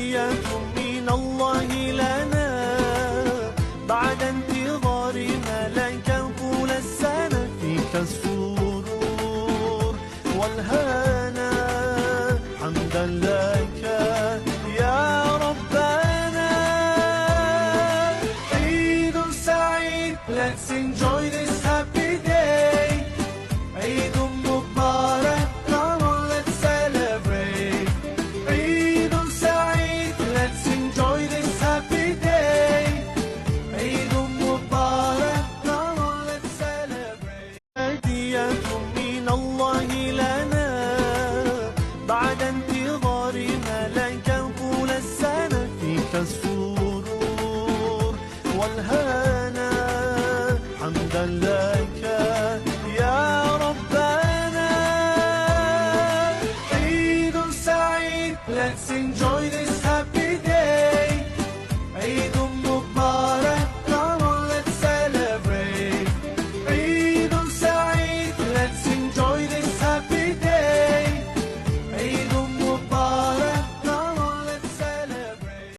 هدية من الله لنا بعد انتظار ملكا طول السنة، فيك السرور والهنا، حمدا لك يا ربنا. عيد سعيد، let's enjoy this happy day. عيد مبارك، come on let's celebrate. عيد سعيد، let's enjoy this happy day. عيد مبارك، come on let's celebrate. هدية من الله لنا بعد انتظار ملكا طول السنة، فيك السرور والهنا، حمدا لك يا ربنا. عيد سعيد، let's enjoy this